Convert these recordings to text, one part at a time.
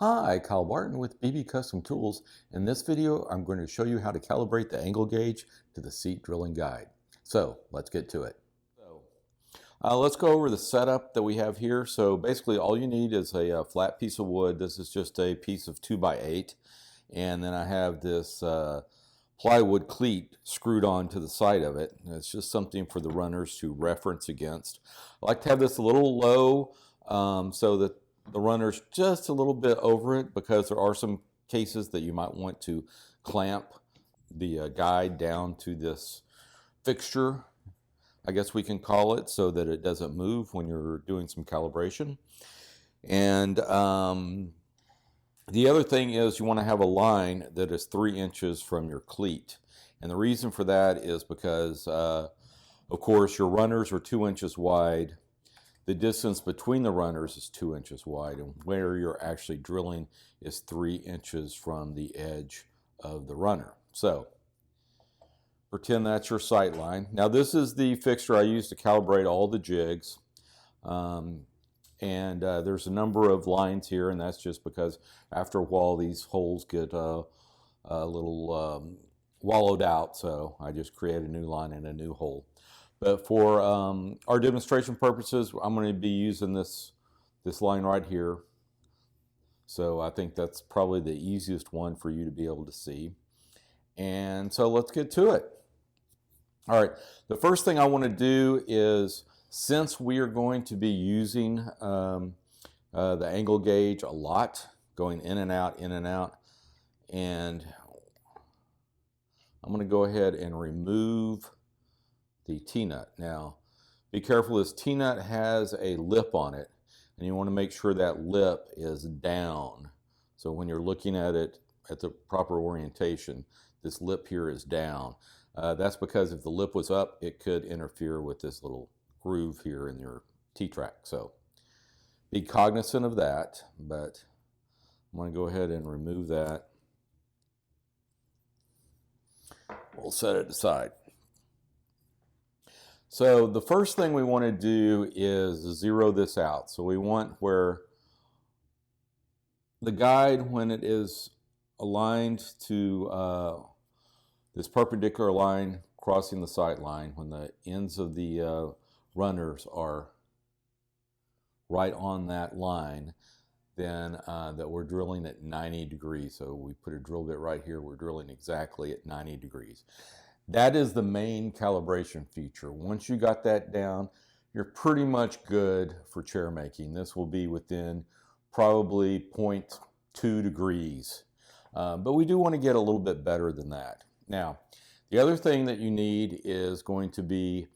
Hi, Kyle Barton with BB Custom Tools. In this video, I'm going to show you how to calibrate the angle gauge to the seat drilling guide. So let's get to it. Let's go over the setup that we have here. So basically all you need is a flat piece of wood. This is just a piece of 2x8. And then I have this plywood cleat screwed on to the side of it. And it's just something for the runners to reference against. I like to have this a little low so that the runner's just a little bit over it, because there are some cases that you might want to clamp the guide down to this fixture, I guess we can call it, so that it doesn't move when you're doing some calibration. And the other thing is you want to have a line that is 3 inches from your cleat. And the reason for that is because, of course, your runners are 2 inches wide. The distance between the runners is 2 inches wide, and where you're actually drilling is 3 inches from the edge of the runner. So pretend that's your sight line. Now this is the fixture I use to calibrate all the jigs. There's a number of lines here, and that's just because after a while these holes get a little wallowed out, so I just create a new line and a new hole. But for our demonstration purposes, I'm going to be using this line right here. So I think that's probably the easiest one for you to be able to see. And so let's get to it. All right, the first thing I want to do is, since we are going to be using the angle gauge a lot, going in and out, and I'm going to go ahead and remove the T-nut. Now, be careful, this T-nut has a lip on it, and you want to make sure that lip is down. So when you're looking at it at the proper orientation, this lip here is down. That's because if the lip was up, it could interfere with this little groove here in your T-track. So be cognizant of that, but I'm going to go ahead and remove that. We'll set it aside. So the first thing we want to do is zero this out. So we want where the guide, when it is aligned to this perpendicular line crossing the sight line, when the ends of the runners are right on that line, then that we're drilling at 90 degrees. So we put a drill bit right here, we're drilling exactly at 90 degrees. That is the main calibration feature. Once you got that down, you're pretty much good for chair making. This will be within probably 0.2 degrees. But we do want to get a little bit better than that. Now, the other thing that you need is going to be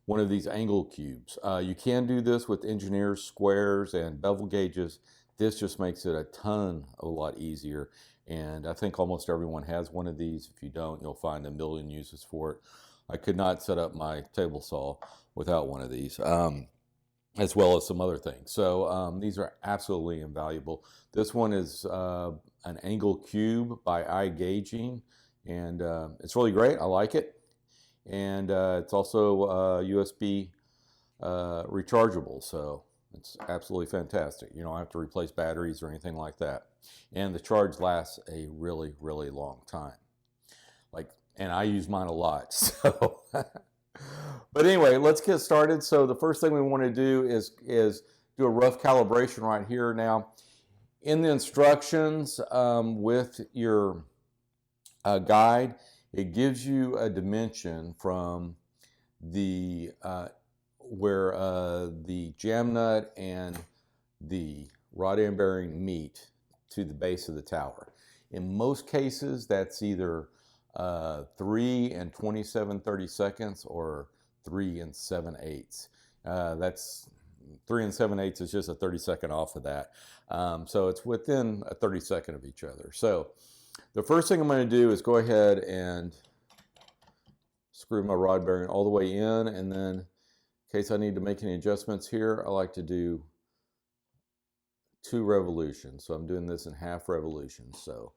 one of these angle cubes. You can do this with engineer's squares and bevel gauges. This just makes it a lot easier. And I think almost everyone has one of these. If you don't, you'll find a million uses for it. I could not set up my table saw without one of these, as well as some other things. So these are absolutely invaluable. This one is an angle cube by eye gauging, and it's really great. I like it. And it's also USB rechargeable, so it's absolutely fantastic. You don't have to replace batteries or anything like that. And the charge lasts a really, really long time. And I use mine a lot, so. But anyway, let's get started. So the first thing we want to do is do a rough calibration right here. Now, in the instructions with your guide, it gives you a dimension from the where the jam nut and the rod end bearing meet to the base of the tower. In most cases, that's either 3 and 27/32 or 3 and 7/8. That's 3 and 7/8 is just a 32nd off of that. So it's within a 32nd of each other. So the first thing I'm going to do is go ahead and screw my rod bearing all the way in, and then in case I need to make any adjustments here, I like to do 2 revolutions. So I'm doing this in half revolutions. So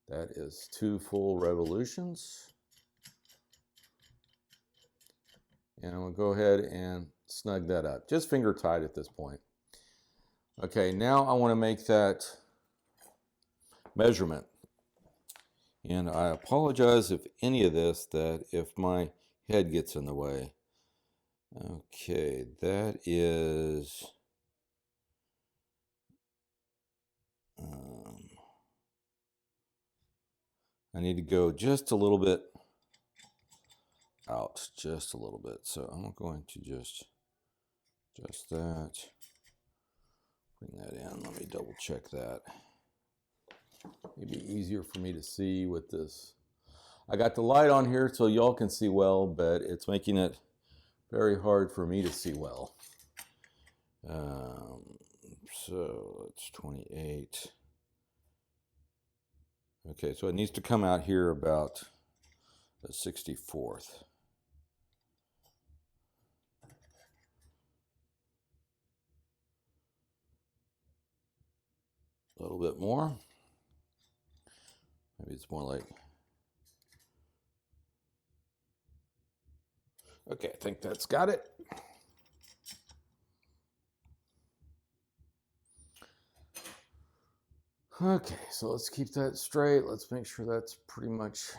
that is 2 full revolutions. And I'm going to go ahead and snug that up. Just finger tight at this point. Okay, now I want to make that measurement. And I apologize if any of this, that if my head gets in the way. Okay, that is I need to go just a little bit out, just a little bit. So I'm going to just that. Bring that in. Let me double check that. It'd be easier for me to see with this. I got the light on here so y'all can see well, but it's making it very hard for me to see well. So it's 28. Okay, so it needs to come out here about the 64th. A little bit more. Maybe it's more like... Okay, I think that's got it. Okay, so let's keep that straight. Let's make sure that's pretty much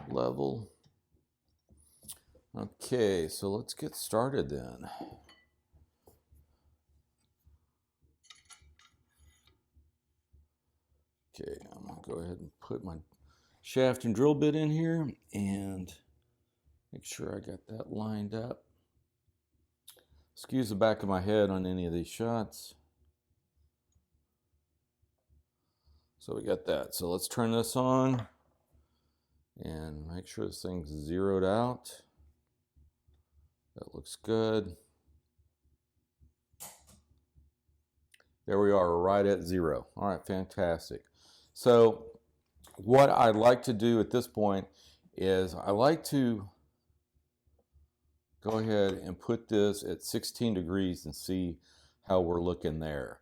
level. Okay, so let's get started then. Okay, I'm gonna go ahead and put my shaft and drill bit in here and make sure I got that lined up. Excuse the back of my head on any of these shots. So we got that. So let's turn this on and make sure this thing's zeroed out. That looks good. There we are, right at 0. All right, fantastic. So what I'd like to do at this point is I like to go ahead and put this at 16 degrees and see how we're looking there.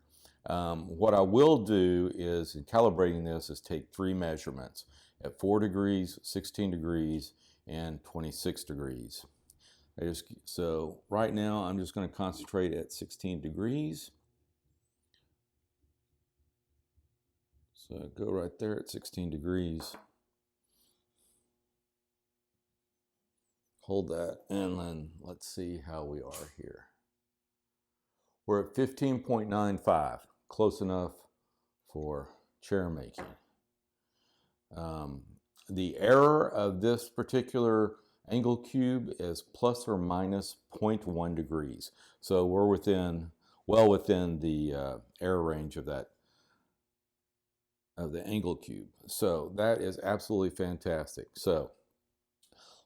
What I will do is, in calibrating this, is take 3 measurements at 4 degrees, 16 degrees, and 26 degrees. So right now I'm just going to concentrate at 16 degrees. So go right there at 16 degrees. Hold that, and then let's see how we are here. We're at 15.95, close enough for chair making. The error of this particular angle cube is plus or minus 0.1 degrees. So we're well within the error range of that, of the angle cube. So that is absolutely fantastic. So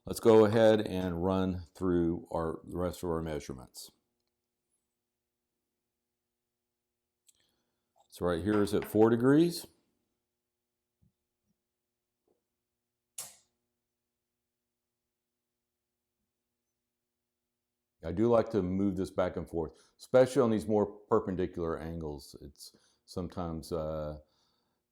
let's go ahead and run through the rest of our measurements. So right here is at 4 degrees. I do like to move this back and forth, especially on these more perpendicular angles. It's sometimes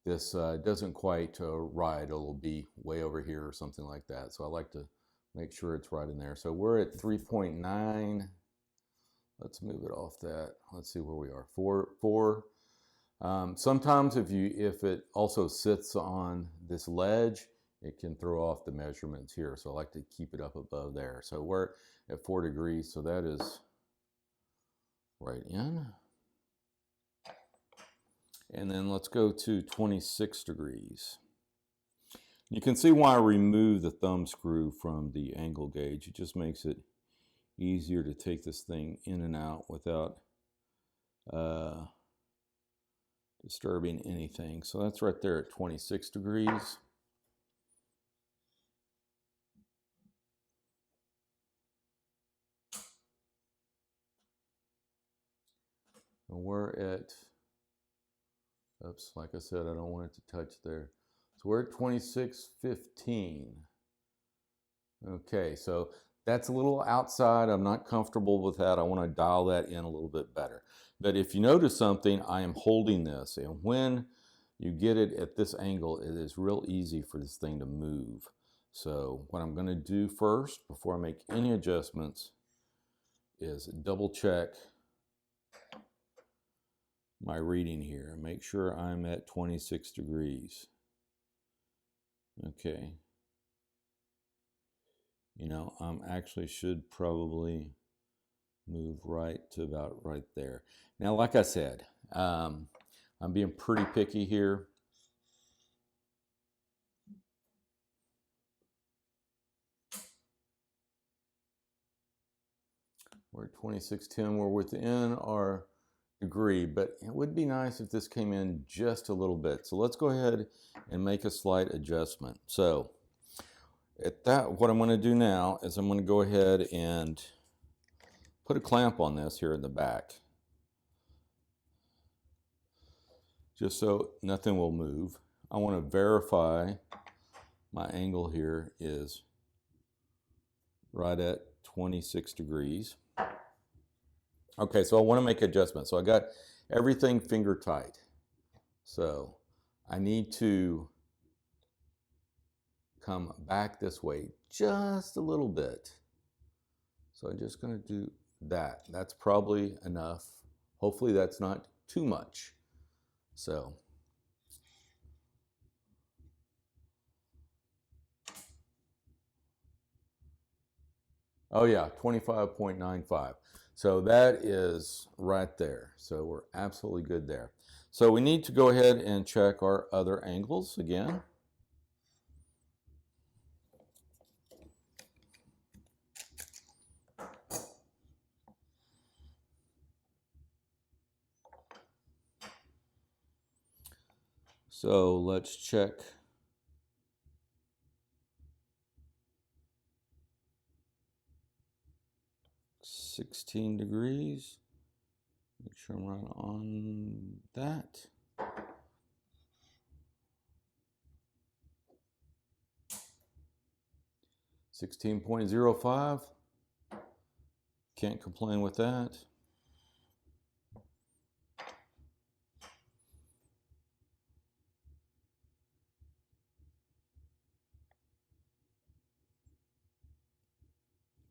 this doesn't quite ride. It'll be way over here or something like that. So I like to make sure it's right in there. So we're at 3.9. Let's move it off that. Let's see where we are. 4. Sometimes if it also sits on this ledge, it can throw off the measurements here. So I like to keep it up above there. So we're at 4 degrees. So that is right in. And then let's go to 26 degrees. You can see why I removed the thumb screw from the angle gauge. It just makes it easier to take this thing in and out without disturbing anything. So that's right there at 26 degrees. And we're at, oops, like I said, I don't want it to touch there. So we're at 26.15. Okay, so that's a little outside. I'm not comfortable with that. I want to dial that in a little bit better. But if you notice something, I am holding this. And when you get it at this angle, it is real easy for this thing to move. So what I'm going to do first, before I make any adjustments, is double check my reading here. Make sure I'm at 26 degrees. Okay. You know, actually should probably move right to about right there. Now, like I said, I'm being pretty picky here. We're at 2610. We're within our degree, but it would be nice if this came in just a little bit. So let's go ahead and make a slight adjustment. So at that, what I'm going to do now is I'm going to go ahead and put a clamp on this here in the back, just so nothing will move. I want to verify my angle here is right at 26 degrees. Okay, so I want to make adjustments. So I got everything finger tight. So I need to come back this way just a little bit. So I'm just going to do that. That's probably enough. Hopefully that's not too much. So oh yeah, 25.95. So that is right there. So we're absolutely good there. So we need to go ahead and check our other angles again. So let's check. $16 degrees. Make sure I'm right on that. $16.05. Can't complain with that.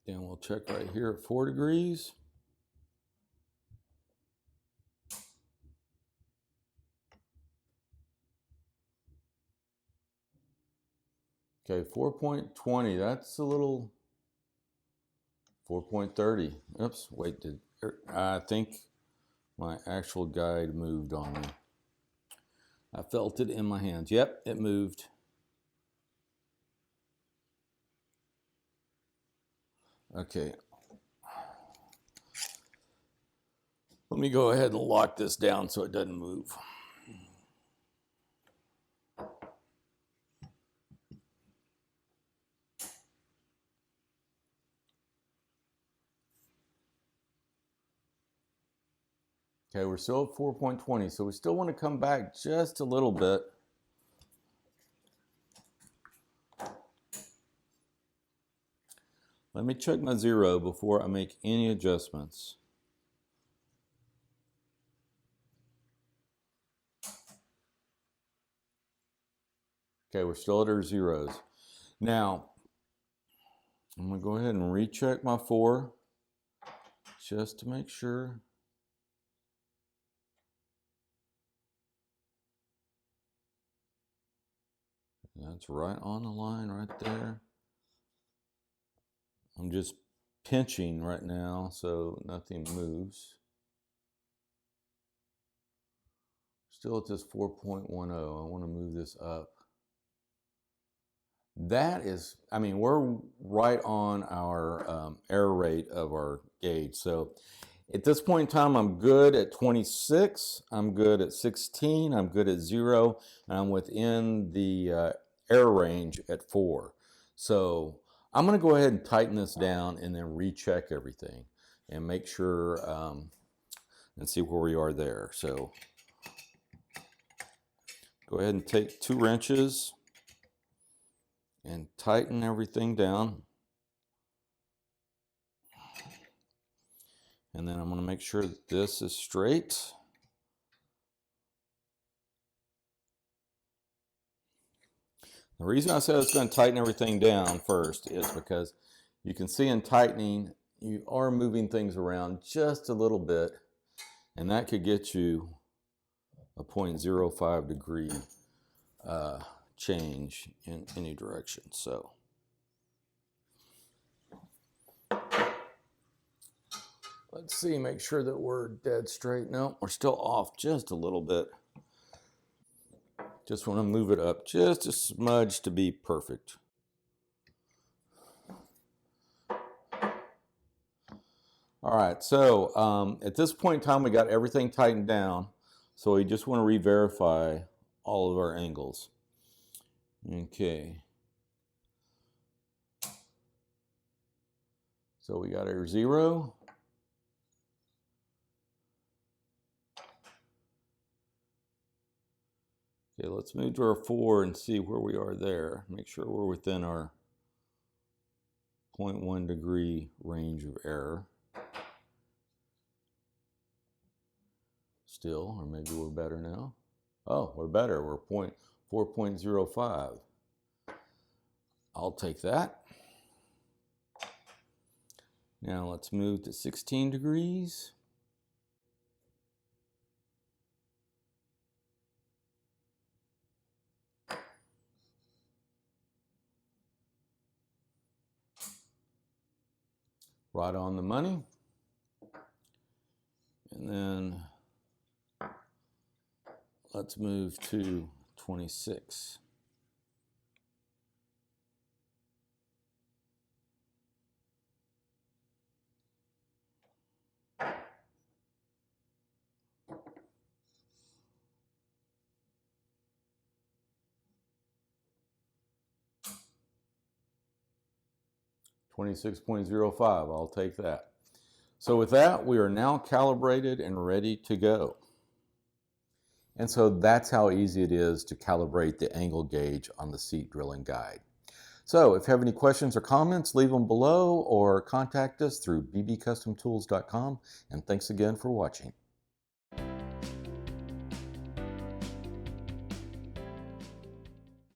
Then we'll check right here at 4 degrees. Okay, 4.20, that's a little, 4.30. Oops, wait, I think my actual guide moved on me. I felt it in my hands. Yep, it moved. Okay. Let me go ahead and lock this down so it doesn't move. Okay, we're still at 4.20, so we still want to come back just a little bit. Let me check my zero before I make any adjustments. Okay, we're still at our zeros. Now, I'm going to go ahead and recheck my 4 just to make sure. That's right on the line right there. I'm just pinching right now so nothing moves. Still at this 4.10. I want to move this up. That is, I mean, we're right on our error rate of our gauge. So at this point in time, I'm good at 26. I'm good at 16. I'm good at 0. And I'm within the error range at 4. So I'm going to go ahead and tighten this down and then recheck everything and make sure and see where we are there. So go ahead and take 2 wrenches and tighten everything down. And then I'm going to make sure that this is straight. The reason I said I was going to tighten everything down first is because you can see in tightening, you are moving things around just a little bit, and that could get you a 0.05 degree change in any direction. So let's see, make sure that we're dead straight. No, we're still off just a little bit. Just want to move it up just a smudge to be perfect. All right, so at this point in time, we got everything tightened down. So we just want to re-verify all of our angles. Okay. So we got our 0. Okay, let's move to our 4 and see where we are there. Make sure we're within our 0.1 degree range of error. Still, or maybe we're better now. Oh, we're better. We're 4.05. I'll take that. Now let's move to 16 degrees. Right on the money. And then let's move to 26. $26.05, I'll take that. So with that, we are now calibrated and ready to go. And so that's how easy it is to calibrate the angle gauge on the seat drilling guide. So if you have any questions or comments, leave them below or contact us through bbcustomtools.com. And thanks again for watching.